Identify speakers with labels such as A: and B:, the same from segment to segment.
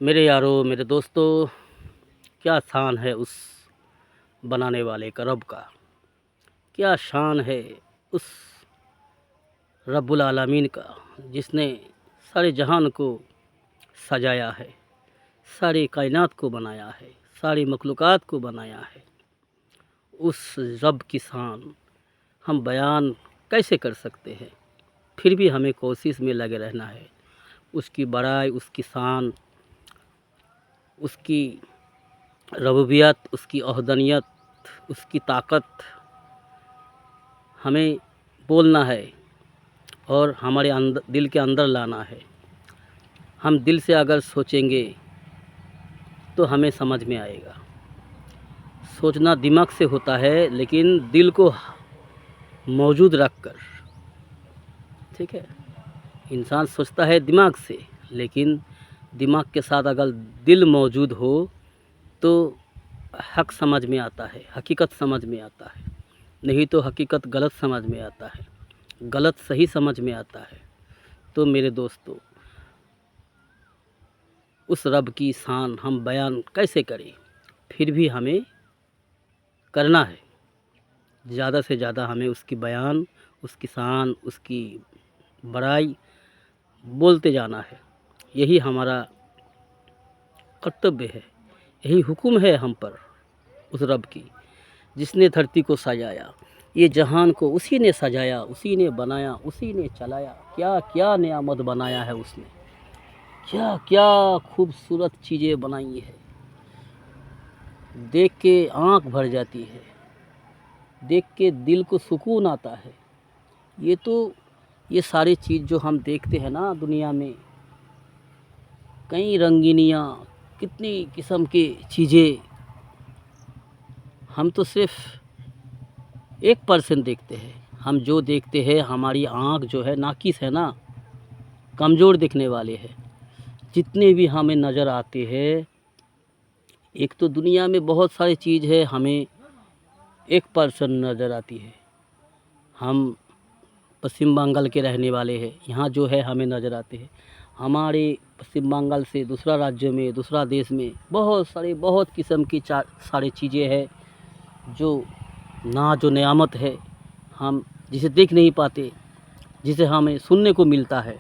A: मेरे यारों, मेरे दोस्तों, क्या शान है उस बनाने वाले का, रब का। क्या शान है उस रब्बुल आलमीन का, जिसने सारे जहान को सजाया है, सारी कायनात को बनाया है, सारी मखलूक़ात को बनाया है। उस रब की शान हम बयान कैसे कर सकते हैं? फिर भी हमें कोशिश में लगे रहना है। उसकी बड़ाई, उसकी शान, उसकी रबूबियत, उसकी वहदानियत, उसकी ताकत हमें बोलना है और हमारे दिल के अंदर लाना है। हम दिल से अगर सोचेंगे तो हमें समझ में आएगा। सोचना दिमाग से होता है, लेकिन दिल को मौजूद रख कर, ठीक है। इंसान सोचता है दिमाग से, लेकिन दिमाग के साथ अगर दिल मौजूद हो तो हक समझ में आता है, हकीकत समझ में आता है। नहीं तो हकीकत गलत समझ में आता है, गलत सही समझ में आता है। तो मेरे दोस्तों, उस रब की शान हम बयान कैसे करें? फिर भी हमें करना है। ज़्यादा से ज़्यादा हमें उसकी बयान, उसकी शान, उसकी बड़ाई बोलते जाना है। यही हमारा कर्तव्य है, यही हुक्म है हम पर उस रब की, जिसने धरती को सजाया, ये जहान को उसी ने सजाया, उसी ने बनाया, उसी ने चलाया। क्या क्या नियामत बनाया है उसने, क्या क्या खूबसूरत चीज़ें बनाई है। देख के आँख भर जाती है, देख के दिल को सुकून आता है। ये सारी चीज़ जो हम देखते हैं ना दुनिया में, कई रंगीनियाँ, कितनी किस्म की चीज़ें, हम तो सिर्फ 1% देखते हैं। हम जो देखते हैं, हमारी आँख जो है, नाकिस है ना, कमज़ोर देखने वाले हैं। जितने भी हमें नज़र आते हैं, एक तो दुनिया में बहुत सारी चीज़ है, हमें 1% नज़र आती है। हम पश्चिम बंगाल के रहने वाले हैं, यहाँ जो है हमें नज़र आते हैं। हमारे पश्चिम बंगाल से दूसरा राज्य में, दूसरा देश में बहुत किस्म की सारी चीज़ें हैं जो नेयामत है, हम जिसे देख नहीं पाते, जिसे हमें सुनने को मिलता है।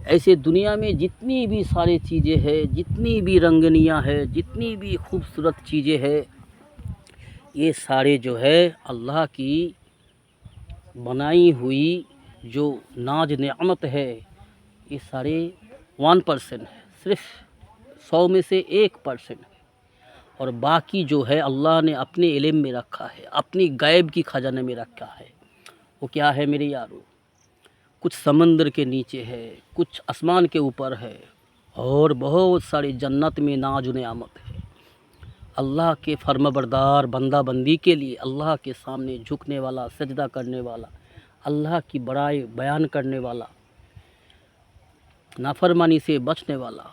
A: ऐसे दुनिया में जितनी भी सारी चीज़ें हैं, जितनी भी रंगनियाँ हैं, जितनी भी खूबसूरत चीज़ें हैं, ये सारे जो है अल्लाह की बनाई हुई जो नाज नेमत है, ये सारे 1% है, सिर्फ 100 में से 1% है। और बाकी जो है अल्लाह ने अपने इल्म में रखा है, अपनी गायब की खजाने में रखा है। वो क्या है मेरे यारों? कुछ समंदर के नीचे है, कुछ आसमान के ऊपर है, और बहुत सारी जन्नत में नाज नेमत है। अल्लाह के फर्माबरदार बंदा बंदी के लिए, अल्लाह के सामने झुकने वाला, सजदा करने वाला, अल्लाह की बड़ाई बयान करने वाला, नाफरमानी से बचने वाला,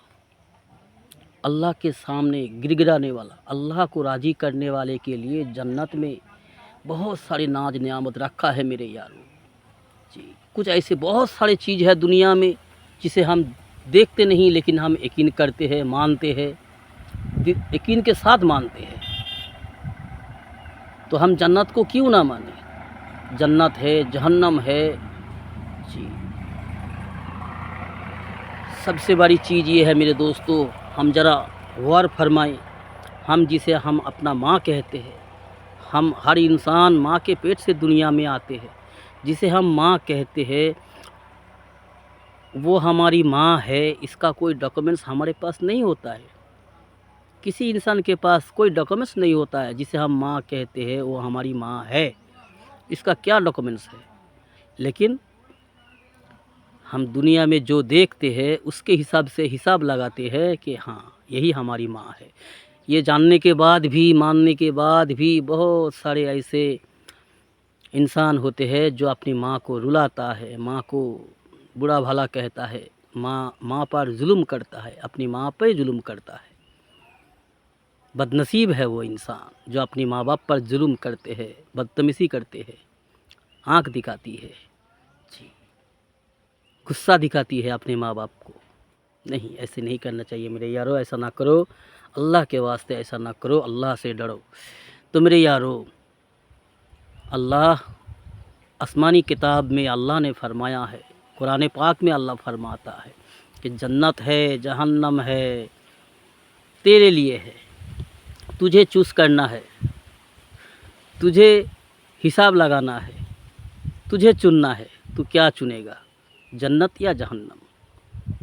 A: अल्लाह के सामने गिड़गिड़ाने वाला, अल्लाह को राज़ी करने वाले के लिए जन्नत में बहुत सारी नाज नियामत रखा है मेरे यारों जी। कुछ ऐसे बहुत सारी चीज़ है दुनिया में जिसे हम देखते नहीं, लेकिन हम यकीन करते हैं, मानते हैं, यकीन के साथ मानते हैं। तो हम जन्नत को क्यों ना माने? जन्नत है, जहन्नम है जी। सबसे बड़ी चीज़ ये है मेरे दोस्तों, हम ज़रा गौर फरमाएं। हम जिसे हम अपना माँ कहते हैं, हम हर इंसान माँ के पेट से दुनिया में आते हैं। जिसे हम माँ कहते हैं वो हमारी माँ है, इसका कोई डॉक्यूमेंट्स हमारे पास नहीं होता है। किसी इंसान के पास कोई डॉक्यूमेंट्स नहीं होता है जिसे हम माँ कहते हैं वो हमारी माँ है, इसका क्या डॉक्यूमेंट्स है। लेकिन हम दुनिया में जो देखते हैं उसके हिसाब से हिसाब लगाते हैं कि हाँ यही हमारी माँ है। ये जानने के बाद भी, मानने के बाद भी बहुत सारे ऐसे इंसान होते हैं जो अपनी माँ को रुलाता है, माँ को बुरा भला कहता है, माँ पर जुल्म करता है, अपनी माँ पर जुल्म करता है। बदनसीब है वो इंसान जो अपनी माँ बाप पर जुल्म करते हैं, बदतमीज़ी करते हैं, आँख दिखाती है जी, गुस्सा दिखाती है अपने माँ बाप को। नहीं, ऐसे नहीं करना चाहिए मेरे यारों, ऐसा ना करो, अल्लाह के वास्ते ऐसा ना करो, अल्लाह से डरो। तो मेरे यारों, अल्लाह आसमानी किताब में अल्लाह ने फरमाया है, कुरान पाक में अल्लाह फरमाता है कि जन्नत है, जहन्नम है, तेरे लिए है, तुझे चूज़ करना है, तुझे हिसाब लगाना है, तुझे चुनना है। तू क्या चुनेगा, जन्नत या जहन्नम?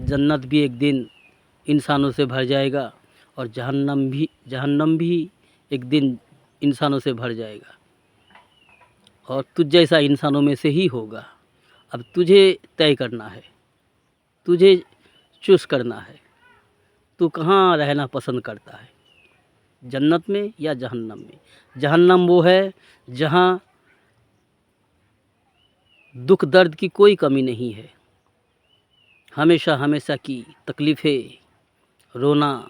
A: जन्नत भी एक दिन इंसानों से भर जाएगा और जहन्नम भी एक दिन इंसानों से भर जाएगा और तुझ जैसा इंसानों में से ही होगा। अब तुझे तय करना है, तुझे चूज़ करना है, तू कहाँ रहना पसंद करता है, जन्नत में या जहन्नम में? जहन्नम वो है जहाँ दुख दर्द की कोई कमी नहीं है, हमेशा हमेशा की तकलीफ़ें, रोना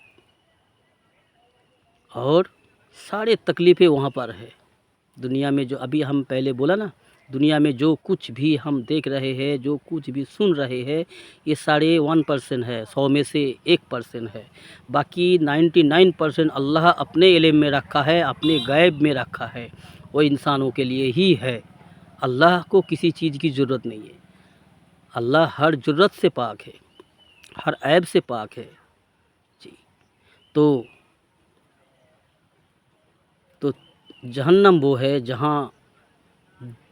A: और सारे तकलीफ़ें वहाँ पर है। दुनिया में जो अभी हम पहले बोला ना, दुनिया में जो कुछ भी हम देख रहे हैं, जो कुछ भी सुन रहे हैं, ये साढ़े 1% है, 100 में से 1% है। बाकी 99% अल्लाह अपने इल्म में रखा है, अपने गैब में रखा है, वो इंसानों के लिए ही है। अल्लाह को किसी चीज़ की ज़रूरत नहीं है। अल्लाह हर ज़रूरत से पाक है, हर ऐब से पाक है जी। तो जहन्नम वो है जहाँ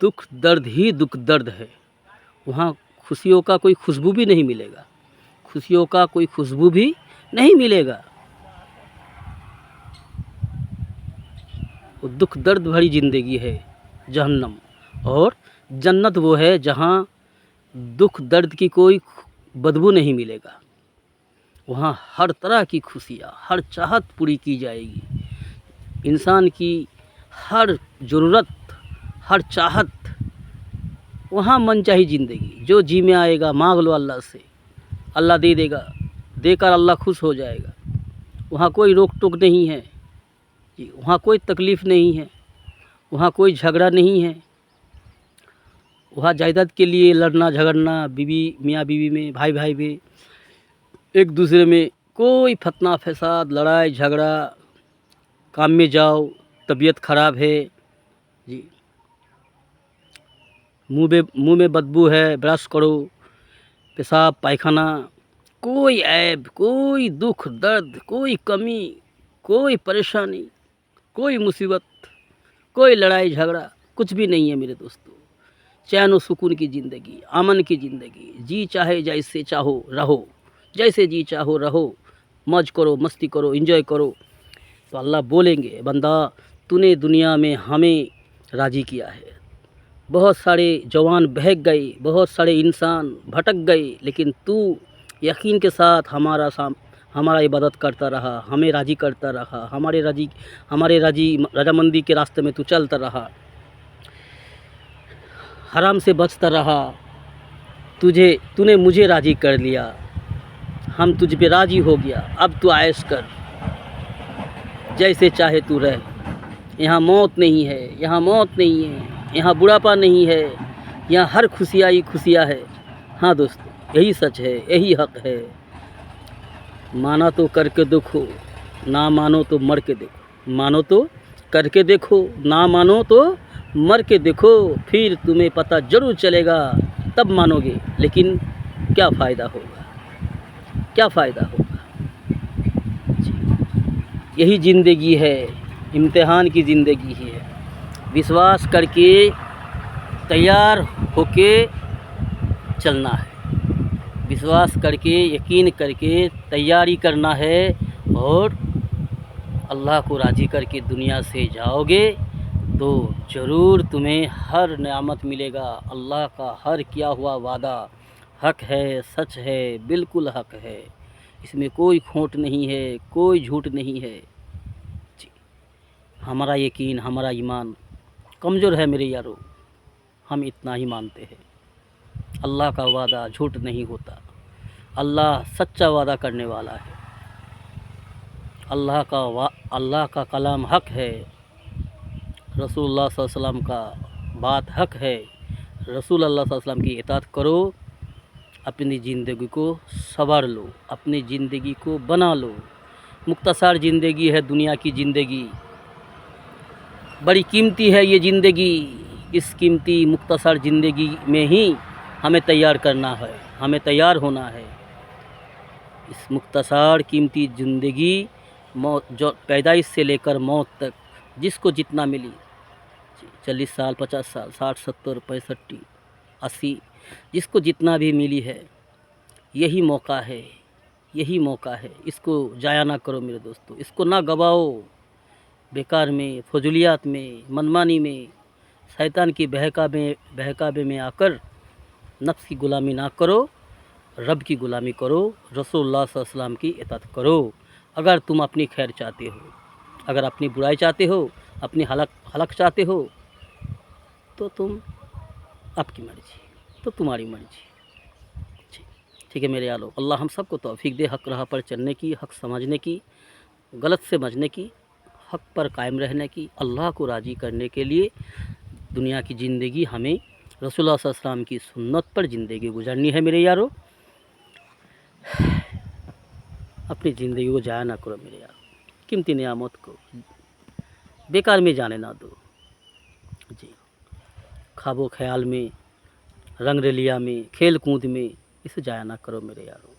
A: दुख दर्द ही दुख दर्द है, वहाँ खुशियों का कोई खुशबू भी नहीं मिलेगा, खुशियों का कोई खुशबू भी नहीं मिलेगा। वो दुख दर्द भरी ज़िंदगी है जहन्नम। और जन्नत वो है जहाँ दुख दर्द की कोई बदबू नहीं मिलेगा, वहाँ हर तरह की खुशियाँ, हर चाहत पूरी की जाएगी। इंसान की हर ज़रूरत, हर चाहत, वहाँ मनचाही ज़िंदगी, जो जी में आएगा मांग लो अल्लाह से, अल्लाह दे देगा, देकर अल्लाह खुश हो जाएगा। वहाँ कोई रोक टोक नहीं है जी, वहाँ कोई तकलीफ़ नहीं है, वहाँ कोई झगड़ा नहीं है, वहाँ जायदाद के लिए लड़ना झगड़ना, बीवी मियाँ बीवी में, भाई भाई में, एक दूसरे में कोई फतना फसाद, लड़ाई झगड़ा, काम में जाओ तबीयत ख़राब है जी, मुँह में बदबू है, ब्रश करो, पेशाब पायखाना, कोई ऐब, कोई दुख दर्द, कोई कमी, कोई परेशानी, कोई मुसीबत, कोई लड़ाई झगड़ा, कुछ भी नहीं है मेरे दोस्तों। चैन और सुकून की ज़िंदगी, अमन की ज़िंदगी, जी चाहे जैसे चाहो रहो, जैसे जी चाहो रहो, मौज करो, मस्ती करो, एंजॉय करो। तो अल्लाह बोलेंगे, बंदा तूने दुनिया में हमें राज़ी किया है, बहुत सारे जवान बहक गए, बहुत सारे इंसान भटक गए, लेकिन तू यकीन के साथ हमारा इबादत करता रहा, हमें राज़ी करता रहा, हमारे रजामंदी के रास्ते में तू चलता रहा, हराम से बचता रहा, तूने मुझे राज़ी कर लिया, हम तुझ पे राज़ी हो गया, अब तू ऐश कर, जैसे चाहे तू रह। यहाँ मौत नहीं है, यहाँ मौत नहीं है, यहाँ बुढ़ापा नहीं है, यहाँ हर खुशियाँ ही खुशियाँ है। हाँ दोस्तों, यही सच है, यही हक़ है। माना तो करके देखो, ना मानो तो मर के देखो। मानो तो करके देखो, ना मानो तो मर के देखो, फिर तुम्हें पता ज़रूर चलेगा, तब मानोगे, लेकिन क्या फ़ायदा होगा, क्या फ़ायदा होगा। यही ज़िंदगी है, इम्तिहान की ज़िंदगी है। विश्वास करके तैयार होके चलना है, विश्वास करके यकीन करके तैयारी करना है और अल्लाह को राज़ी करके दुनिया से जाओगे तो ज़रूर तुम्हें हर नेमत मिलेगा। अल्लाह का हर किया हुआ वादा हक़ है, सच है, बिल्कुल हक़ है, इसमें कोई खोट नहीं है, कोई झूठ नहीं है जी। हमारा यकीन, हमारा ईमान कमज़ोर है मेरे यारों, हम इतना ही मानते हैं। अल्लाह का वादा झूठ नहीं होता, अल्लाह सच्चा वादा करने वाला है, अल्लाह का कलाम हक़ है, रसूलुल्लाह सल्लल्लाहु अलैहि वसल्लम का बात हक़ है। रसूल अल्लाह सल्लल्लाहु अलैहि वसल्लम की इताअत करो अपनी ज़िंदगी को संवार लो, अपनी ज़िंदगी को बना लो। मुख्तसर ज़िंदगी है दुनिया की ज़िंदगी, बड़ी कीमती है ये ज़िंदगी। इस कीमती मुख्तसर ज़िंदगी में ही हमें तैयार करना है, हमें तैयार होना है। इस मुख्तसर कीमती ज़िंदगी मौत जो पैदाइश से लेकर मौत तक जिसको जितना मिली, 40 साल, 50 साल, 60, 70, 65, 80, जिसको जितना भी मिली है, यही मौका है, यही मौका है। इसको ज़ाया ना करो मेरे दोस्तों, इसको ना गवाओ बेकार में, फजूलियात में, मनमानी में, शैतान की बहकावे में आकर नफ्स की गुलामी ना करो, रब की गुलामी करो, रसूलुल्लाह सल्लल्लाहु अलैहि वसल्लम की इताअत करो। अगर तुम अपनी खैर चाहते हो, अगर अपनी बुराई चाहते हो, अपनी हलक चाहते हो, तो तुम आपकी मर्ज़ी, तो तुम्हारी मर्ज़ी। ठीक है मेरे यारो, अल्लाह हम सबको तौफीक दे हक़ राह पर चलने की, हक़ समझने की, गलत से बचने की, हक़ पर कायम रहने की, अल्लाह को राज़ी करने के लिए दुनिया की ज़िंदगी हमें रसूलुल्लाह सल्लल्लाहु अलैहि वसल्लम की सुन्नत पर ज़िंदगी गुजारनी है मेरे यारो। अपनी ज़िंदगी को ज़ाया ना करो मेरे यारो, कीमती नियामत को बेकार में जाने ना दो जी। ख्वाबो ख्याल में, रंगरलिया में, खेल कूद में इसे ज़ाया ना करो मेरे यारो।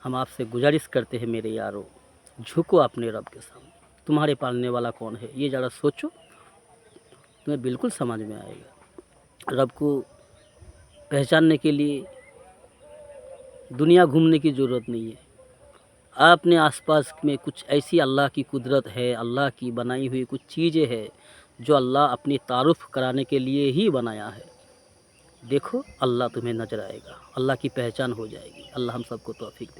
A: हम आपसे गुजारिश करते हैं मेरे यारो, झुको अपने रब के सामने। तुम्हारे पालने वाला कौन है ये ज़रा सोचो, तुम्हें बिल्कुल समझ में आएगा। रब को पहचानने के लिए दुनिया घूमने की ज़रूरत नहीं है। अपने आसपास में कुछ ऐसी अल्लाह की कुदरत है, अल्लाह की बनाई हुई कुछ चीज़ें हैं जो अल्लाह अपनी तारुफ़ कराने के लिए ही बनाया है। देखो अल्लाह तुम्हें नज़र आएगा, अल्लाह की पहचान हो जाएगी। अल्लाह हम सबको तौफीक दे।